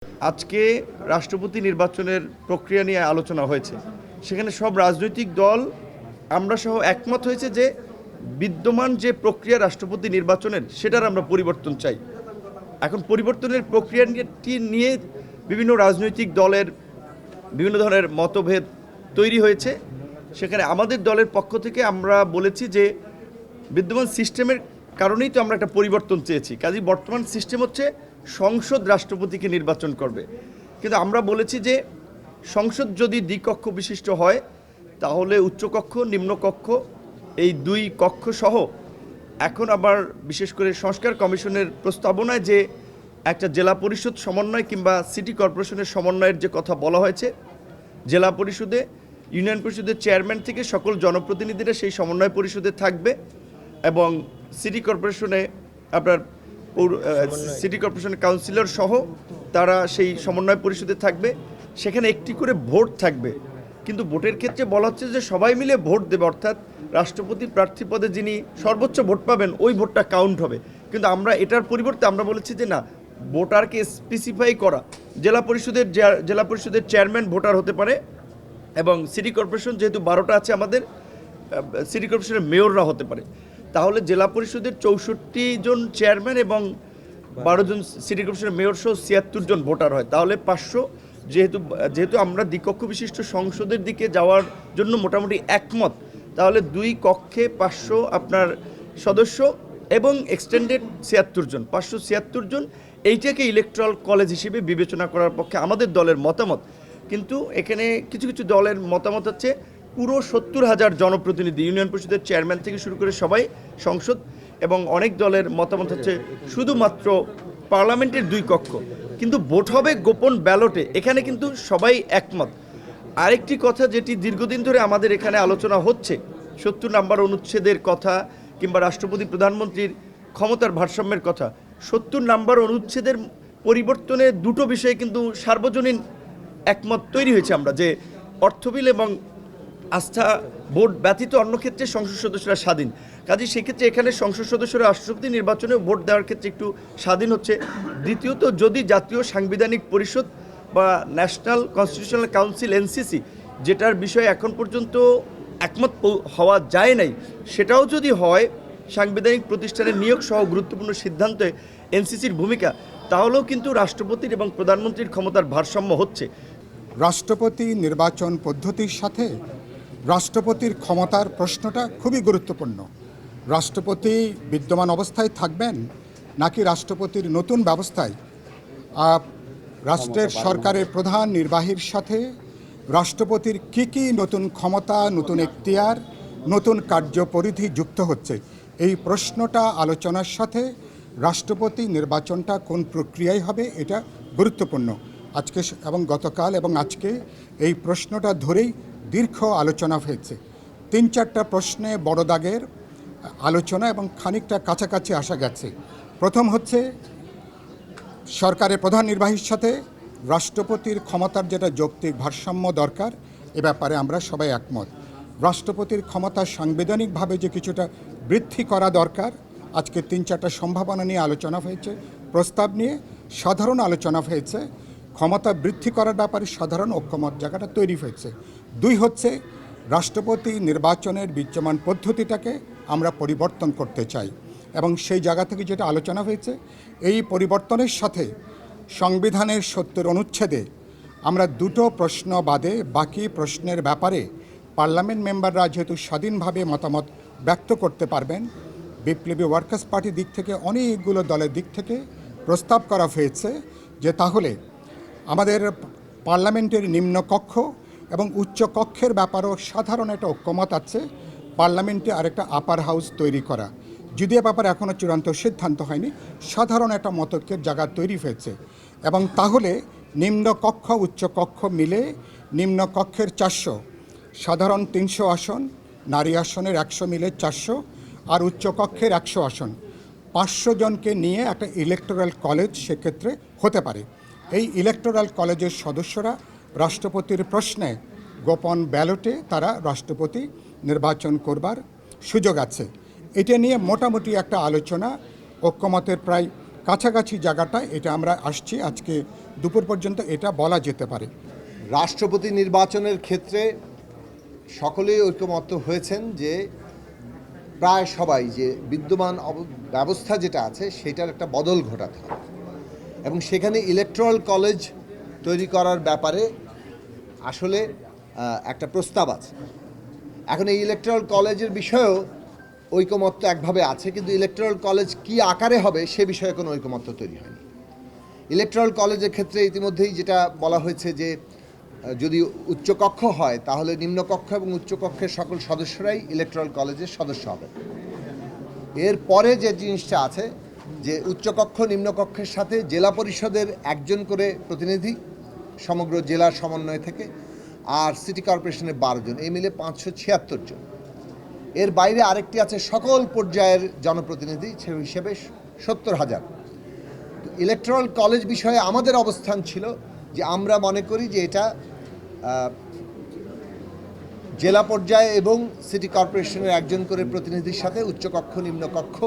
আজকে রাষ্ট্রপতি নির্বাচনের প্রক্রিয়া নিয়ে আলোচনা হয়েছে। সেখানে সব রাজনৈতিক দল আমরা সহ একমত হয়েছে যে বিদ্যমান যে প্রক্রিয়া রাষ্ট্রপতি নির্বাচনের সেটার আমরা পরিবর্তন চাই। এখন পরিবর্তনের প্রক্রিয়াটি নিয়ে বিভিন্ন রাজনৈতিক দলের বিভিন্ন ধরনের মতভেদ তৈরি হয়েছে। সেখানে আমাদের দলের পক্ষ থেকে আমরা বলেছি যে বিদ্যমান সিস্টেমের কারণেই তো আমরা একটা পরিবর্তন চেয়েছি। কাজেই বর্তমান সিস্টেম হচ্ছে সংসদ রাষ্ট্রপতিকে নির্বাচন করবে, কিন্তু আমরা বলেছি যে সংসদ যদি দ্বিকক্ষ বিশিষ্ট হয় তাহলে উচ্চকক্ষ নিম্নকক্ষ এই দুই কক্ষ সহ এখন আবার বিশেষ করে সংস্কার কমিশনের প্রস্তাবনায় যে একটা জেলা পরিষদ সমন্বয় কিংবা সিটি কর্পোরেশনের সমন্বয়ের যে কথা বলা হয়েছে, জেলা পরিষদে ইউনিয়ন পরিষদের চেয়ারম্যান থেকে সকল জনপ্রতিনিধিরা সেই সমন্বয় পরিষদে থাকবে এবং সিটি কর্পোরেশনে আপনার সিটি কর্পোরেশনের কাউন্সিলর সহ তারা সেই সমন্বয় পরিষদে থাকবে। সেখানে একটি করে ভোট থাকবে, কিন্তু ভোটের ক্ষেত্রে বলা হচ্ছে যে সবাই মিলে ভোট দেবে, অর্থাৎ রাষ্ট্রপতি প্রার্থী পদে যিনি সর্বোচ্চ ভোট পাবেন ওই ভোটটা কাউন্ট হবে। কিন্তু আমরা এটার পরিবর্তে আমরা বলেছি যে না, ভোটারকে স্পেসিফাই করা, জেলা পরিষদের চেয়ারম্যান ভোটার হতে পারে এবং সিটি কর্পোরেশন যেহেতু 12টা আছে আমাদের, সিটি কর্পোরেশনের মেয়ররা হতে পারে। তাহলে জেলা পরিষদের 64 জন চেয়ারম্যান এবং 12 জন সিটি কর্পোরেশনের মেয়র সহ 76 জন ভোটার হয়। তাহলে 500, যেহেতু আমরা দ্বিকক্ষ বিশিষ্ট সংসদের দিকে যাওয়ার জন্য মোটামুটি একমত, তাহলে দুই কক্ষে 500 আপনার সদস্য এবং এক্সটেন্ডেড 76 জন, 576 জন, এইটাকে ইলেকট্রাল কলেজ হিসেবে বিবেচনা করার পক্ষে আমাদের দলের মতামত। কিন্তু এখানে কিছু কিছু দলের মতামত হচ্ছে পুরো 70,000 জনপ্রতিনিধি, ইউনিয়ন পরিষদের চেয়ারম্যান থেকে শুরু করে সবাই সংসদ, এবং অনেক দলের মতামত হচ্ছে শুধুমাত্র পার্লামেন্টের দুই কক্ষ, কিন্তু ভোট হবে গোপন ব্যালটে। এখানে কিন্তু সবাই একমত। আরেকটি কথা যেটি দীর্ঘদিন ধরে আমাদের এখানে আলোচনা হচ্ছে, 70 নম্বর অনুচ্ছেদের কথা কিংবা রাষ্ট্রপতি প্রধানমন্ত্রীর ক্ষমতার ভারসাম্যের কথা। 70 নম্বর অনুচ্ছেদের পরিবর্তনে দুটো বিষয়ে কিন্তু সার্বজনীন একমত তৈরি হয়েছে আমরা, যে অর্থ বিল এবং আস্থা ভোট ব্যতীত অন্য ক্ষেত্রে সংসদ সদস্যরা স্বাধীন। কাজেই সেক্ষেত্রে এখানে সংসদ সদস্যরা রাষ্ট্রপতি নির্বাচনে ভোট দেওয়ার ক্ষেত্রে একটু স্বাধীন হচ্ছে। দ্বিতীয়ত, যদি জাতীয় সাংবিধানিক পরিষদ বা ন্যাশনাল কনস্টিটিউশনাল কাউন্সিল এনসিসি, যেটার বিষয়ে এখন পর্যন্ত একমত হওয়া যায় নাই, সেটাও যদি হয়, সাংবিধানিক প্রতিষ্ঠানের নিয়োগ সহ গুরুত্বপূর্ণ সিদ্ধান্তে এনসিসির ভূমিকা, তাহলেও কিন্তু রাষ্ট্রপতির এবং প্রধানমন্ত্রীর ক্ষমতার ভারসাম্য হচ্ছে। রাষ্ট্রপতি নির্বাচন পদ্ধতির সাথে রাষ্ট্রপতির ক্ষমতার প্রশ্নটা খুবই গুরুত্বপূর্ণ। রাষ্ট্রপতি বিদ্যমান অবস্থায় থাকবেন নাকি রাষ্ট্রপতির নতুন ব্যবস্থায় রাষ্ট্রের সরকারের প্রধান নির্বাহীর সাথে রাষ্ট্রপতির কী নতুন ক্ষমতা, নতুন এখতিয়ার, নতুন কার্যপরিধি যুক্ত হচ্ছে, এই প্রশ্নটা আলোচনার সাথে রাষ্ট্রপতি নির্বাচনটা কোন প্রক্রিয়ায় হবে এটা গুরুত্বপূর্ণ। আজকে এবং গতকাল এবং আজকে এই প্রশ্নটা ধরেই দীর্ঘ আলোচনা হয়েছে। 3-4টা প্রশ্নে বড় দাগের আলোচনা এবং খানিকটা কাছাকাছি আসা গেছে। প্রথম হচ্ছে সরকারের প্রধান নির্বাহীর সাথে রাষ্ট্রপতির ক্ষমতার যেটা যৌক্তিক ভারসাম্য দরকার, এ ব্যাপারে আমরা সবাই একমত। রাষ্ট্রপতির ক্ষমতা সাংবিধানিকভাবে যে কিছুটা বৃদ্ধি করা দরকার, আজকে 3-4টা সম্ভাবনা নিয়ে আলোচনা হয়েছে, প্রস্তাব নিয়ে সাধারণ আলোচনা হয়েছে। ক্ষমতা বৃদ্ধি করার ব্যাপারে সাধারণ ঐক্যমত জায়গাটা তৈরি হয়েছে। 2 হচ্ছে রাষ্ট্রপতি নির্বাচনের বিদ্যমান পদ্ধতিটাকে আমরা পরিবর্তন করতে চাই, এবং সেই জায়গা থেকে যেটা আলোচনা হয়েছে, এই পরিবর্তনের সাথে সংবিধানের 70 অনুচ্ছেদে আমরা 2টো প্রশ্ন বাদে বাকি প্রশ্নের ব্যাপারে পার্লামেন্ট মেম্বাররা যেহেতু স্বাধীনভাবে মতামত ব্যক্ত করতে পারবেন, বিপ্লবী ওয়ার্কার্স পার্টির দিক থেকে অনেকগুলো দলের দিক থেকে প্রস্তাব করা হয়েছে যে তাহলে আমাদের পার্লামেন্টের নিম্নকক্ষ এবং উচ্চ কক্ষের ব্যাপারেও সাধারণ একটা ঐক্যমত আছে, পার্লামেন্টে আরেকটা আপার হাউস তৈরি করা। যদিও ব্যাপারে এখনও চূড়ান্ত সিদ্ধান্ত হয়নি, সাধারণ একটা মতৈক্যের জায়গা তৈরি হয়েছে। এবং তাহলে নিম্নকক্ষ উচ্চ কক্ষ মিলে নিম্নকক্ষের 400, সাধারণ 300 আসন, নারী আসনের 100 মিলে 400, আর উচ্চকক্ষের 100 আসন, 500 জনকে নিয়ে একটা ইলেকটোরাল কলেজ সেক্ষেত্রে হতে পারে। এই ইলেকটোরাল কলেজের সদস্যরা রাষ্ট্রপতির প্রশ্নে গোপন ব্যালটে তারা রাষ্ট্রপতি নির্বাচন করবার সুযোগ আছে। এটা নিয়ে মোটামুটি একটা আলোচনা ঐক্যমতের প্রায় কাছাকাছি জায়গাটা, এটা আমরা আসছি। আজকে দুপুর পর্যন্ত এটা বলা যেতে পারে। রাষ্ট্রপতি নির্বাচনের ক্ষেত্রে সকলেই ঐকমত্য হয়েছেন যে প্রায় সবাই যে বিদ্যমান ব্যবস্থা যেটা আছে সেটার একটা বদল ঘটাতে হবে এবং সেখানে ইলেকট্রাল কলেজ তৈরি করার ব্যাপারে আসলে একটা প্রস্তাব আছে। এখন এই ইলেকট্রাল কলেজের বিষয়েও ঐকমত্য একভাবে আছে, কিন্তু ইলেকট্রাল কলেজ কি আকারে হবে সে বিষয়ে কোনো ঐকমত্য তৈরি হয়নি। ইলেকট্রাল কলেজের ক্ষেত্রে ইতিমধ্যেই যেটা বলা হয়েছে যে যদি উচ্চকক্ষ হয় তাহলে নিম্নকক্ষ এবং উচ্চকক্ষের সকল সদস্যরাই ইলেকট্রাল কলেজের সদস্য হবে। এরপরে যে জিনিসটা আছে যে উচ্চকক্ষ নিম্নকক্ষের সাথে জেলা পরিষদের একজন করে প্রতিনিধি সমগ্র জেলার সমন্বয় থেকে, আর সিটি কর্পোরেশনের 12 জন, এই মিলে 576 জন। এর বাইরে আরেকটি আছে সকল পর্যায়ের জনপ্রতিনিধি, সে হিসেবে 70,000। ইলেকট্রাল কলেজ বিষয়ে আমাদের অবস্থান ছিল যে আমরা মনে করি যে এটা জেলা পর্যায়ে এবং সিটি কর্পোরেশনের একজন করে প্রতিনিধির সাথে উচ্চকক্ষ নিম্নকক্ষ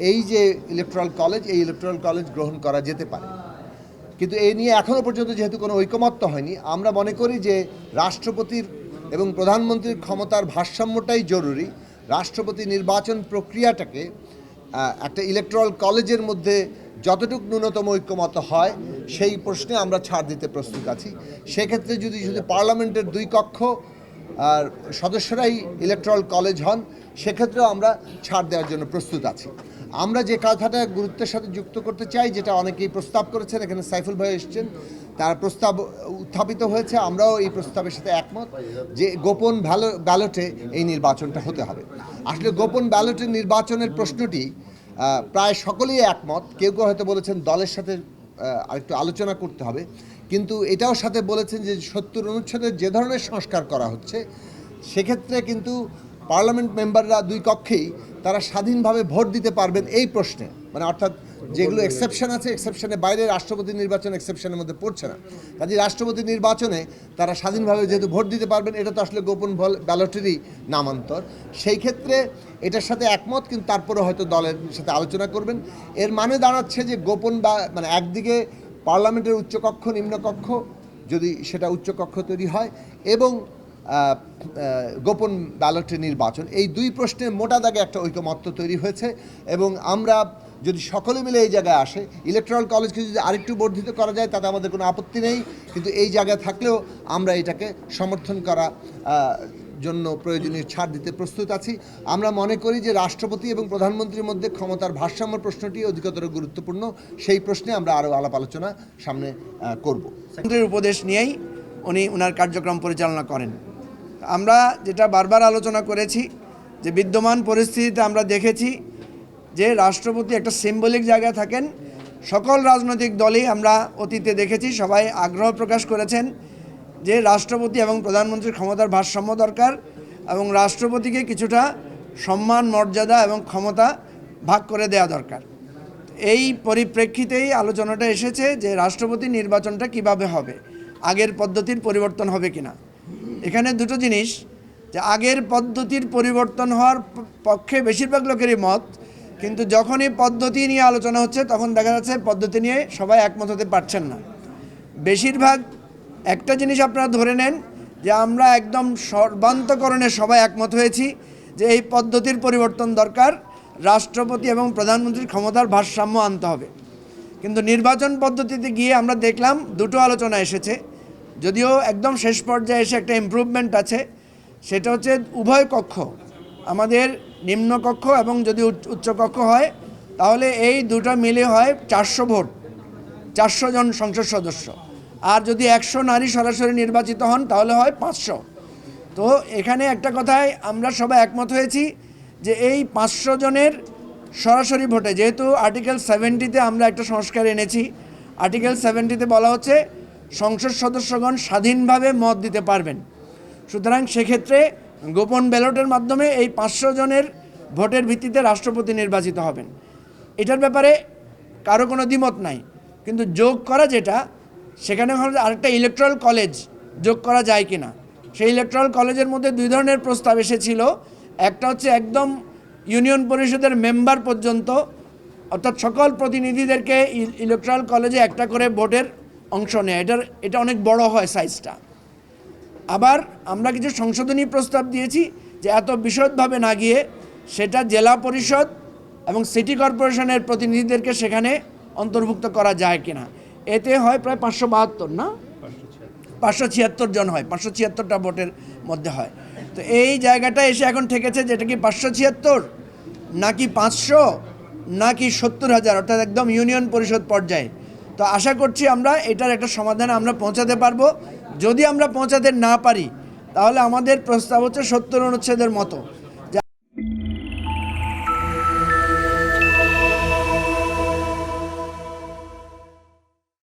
এই যে ইলেকট্রাল কলেজ, এই ইলেকট্রাল কলেজ গ্রহণ করা যেতে পারে। কিন্তু এই নিয়ে এখনও পর্যন্ত যেহেতু কোনো ঐকমত্য হয়নি, আমরা মনে করি যে রাষ্ট্রপতির এবং প্রধানমন্ত্রীর ক্ষমতার ভারসাম্যটাই জরুরি। রাষ্ট্রপতি নির্বাচন প্রক্রিয়াটাকে একটা ইলেকট্রাল কলেজের মধ্যে যতটুকু ন্যূনতম ঐক্যমত হয় সেই প্রশ্নে আমরা ছাড় দিতে প্রস্তুত আছি। সেক্ষেত্রে যদি পার্লামেন্টের 2 কক্ষ আর সদস্যরাই ইলেকট্রাল কলেজ হন, সেক্ষেত্রেও আমরা ছাড় দেওয়ার জন্য প্রস্তুত আছি। আমরা যে কথাটা গুরুত্বের সাথে যুক্ত করতে চাই, যেটা অনেকেই প্রস্তাব করেছেন, এখানে সাইফুল ভাই এসেছেন, তার প্রস্তাব উত্থাপিত হয়েছে, আমরাও এই প্রস্তাবের সাথে একমত যে গোপন ব্যালটে এই নির্বাচনটা হতে হবে। আসলে গোপন ব্যালটের নির্বাচনের প্রশ্নটি প্রায় সকলেই একমত। কেউ কেউ হয়তো বলেছেন দলের সাথে আরেকটু আলোচনা করতে হবে, কিন্তু এটাও সাথে বলেছেন যে 70 অনুচ্ছেদের যে ধরনের সংস্কার করা হচ্ছে সেক্ষেত্রে কিন্তু পার্লামেন্ট মেম্বাররা 2 কক্ষেই তারা স্বাধীনভাবে ভোট দিতে পারবেন এই প্রশ্নে, মানে অর্থাৎ যেগুলো এক্সেপশন আছে, এক্সেপশনের বাইরে রাষ্ট্রপতি নির্বাচন এক্সেপশনের মধ্যে পড়ছে না। কাজে রাষ্ট্রপতি নির্বাচনে তারা স্বাধীনভাবে যেহেতু ভোট দিতে পারবেন, এটা তো আসলে গোপন ব্যালটেরই নামান্তর। সেই ক্ষেত্রে এটার সাথে একমত, কিন্তু তারপরে হয়তো দলের সাথে আলোচনা করবেন। এর মানে দাঁড়াচ্ছে যে গোপন মানে একদিকে পার্লামেন্টের উচ্চকক্ষ নিম্নকক্ষ যদি সেটা উচ্চকক্ষ তৈরি হয় এবং গোপন ব্যালটের নির্বাচন, এই 2 প্রশ্নে মোটা দাগে একটা ঐকমত্য তৈরি হয়েছে। এবং আমরা যদি সকলে মিলে এই জায়গায় আসে, ইলেকট্রাল কলেজকে যদি আরেকটু বর্ধিত করা যায় তাতে আমাদের কোনো আপত্তি নেই, কিন্তু এই জায়গায় থাকলেও আমরা এটাকে সমর্থন করা জন্য প্রয়োজনীয় ছাড় দিতে প্রস্তুত আছি। আমরা মনে করি যে রাষ্ট্রপতি এবং প্রধানমন্ত্রীর মধ্যে ক্ষমতার ভারসাম্য প্রশ্নটি অধিকতর গুরুত্বপূর্ণ। সেই প্রশ্নে আমরা আরও আলাপ আলোচনা সামনে করব। প্রধানমন্ত্রীর উপদেশ নিয়েই উনি ওনার কার্যক্রম পরিচালনা করেন। আমরা যেটা বারবার আলোচনা করেছি যে বিদ্যমান পরিস্থিতিতে আমরা দেখেছি যে রাষ্ট্রপতি একটা সিম্বলিক জায়গায় থাকেন। সকল রাজনৈতিক দলই আমরা অতীতে দেখেছি, সবাই আগ্রহ প্রকাশ করেছেন যে রাষ্ট্রপতি এবং প্রধানমন্ত্রীর ক্ষমতার ভারসাম্য দরকার এবং রাষ্ট্রপতিকে কিছুটা সম্মান, মর্যাদা এবং ক্ষমতা ভাগ করে দেওয়া দরকার। এই পরিপ্রেক্ষিতেই আলোচনাটা এসেছে যে রাষ্ট্রপতি নির্বাচনটা কিভাবে হবে, আগের পদ্ধতির পরিবর্তন হবে কিনা। এখানে দুটো জিনিস, যে আগের পদ্ধতির পরিবর্তন হওয়ার পক্ষে বেশিরভাগ লোকেরই মত, কিন্তু যখনই পদ্ধতি নিয়ে আলোচনা হচ্ছে তখন দেখা যাচ্ছে পদ্ধতি নিয়ে সবাই একমত হতে পারছেন না। বেশিরভাগ একটা জিনিস আপনারা ধরে নেন যে আমরা একদম সর্বান্তকরণে সবাই একমত হয়েছি যে এই পদ্ধতির পরিবর্তন দরকার, রাষ্ট্রপতি এবং প্রধানমন্ত্রীর ক্ষমতার ভারসাম্য আনতে হবে। কিন্তু নির্বাচন পদ্ধতিতে গিয়ে আমরা দেখলাম দুটো আলোচনা এসেছে, যদিও একদম শেষ পর্যায়ে এসে একটা ইমপ্রুভমেন্ট আছে, সেটা হচ্ছে উভয় কক্ষ, আমাদের নিম্নকক্ষ এবং যদি উচ্চকক্ষ হয় তাহলে এই দুটো মিলে হয় 400 ভোট, 400 জন সংসদ সদস্য। আর যদি 100 নারী সরাসরি নির্বাচিত হন তাহলে হয় 500। তো এখানে একটা কথায় আমরা সবাই একমত হয়েছি যে এই 500 জনের সরাসরি ভোটে, যেহেতু আর্টিকেল 70-তে আমরা একটা সংস্কার এনেছি, আর্টিকেল 70-তে বলা হচ্ছে সংসদ সদস্যগণ স্বাধীনভাবে মত দিতে পারবেন। সুতরাং সেক্ষেত্রে গোপন ব্যালটের মাধ্যমে এই 500 জনের ভোটের ভিত্তিতে রাষ্ট্রপতি নির্বাচিত হবেন। এটার ব্যাপারে কারো কোনো দ্বিমত নাই, কিন্তু যোগ করা যেটা, সেখানে হলো আরেকটা ইলেকট্রাল কলেজ যোগ করা যায় কিনা। সেই ইলেকট্রাল কলেজের মধ্যে 2 ধরনের প্রস্তাব এসেছিল। একটা হচ্ছে একদম ইউনিয়ন পরিষদের মেম্বার পর্যন্ত, অর্থাৎ সকল প্রতিনিধিদেরকে ইলেকট্রাল কলেজে একটা করে ভোটের অংশ নেয়, এটা অনেক বড় হয় সাইজটা। আবার আমরা কিছু সংশোধনী প্রস্তাব দিয়েছি যে এত বিশদভাবে না গিয়ে সেটা জেলা পরিষদ এবং সিটি কর্পোরেশনের প্রতিনিধিদেরকে সেখানে অন্তর্ভুক্ত করা যায় কিনা। এতে হয় প্রায় 572 না 576 জন হয়, 576টা ভোটের মধ্যে হয়। তো এই জায়গাটা এসে এখন ঠেকেছে যে এটা কি 576 নাকি 500 নাকি 70,000, অর্থাৎ একদম ইউনিয়ন পরিষদ পর্যায়ে। তো আশা করছি আমরা এটার একটা সমাধানে আমরা পৌঁছাতে পারবো। যদি আমরা পৌঁছাতে না পারি তাহলে আমাদের প্রস্তাব হচ্ছে 70 অনুচ্ছেদের মতো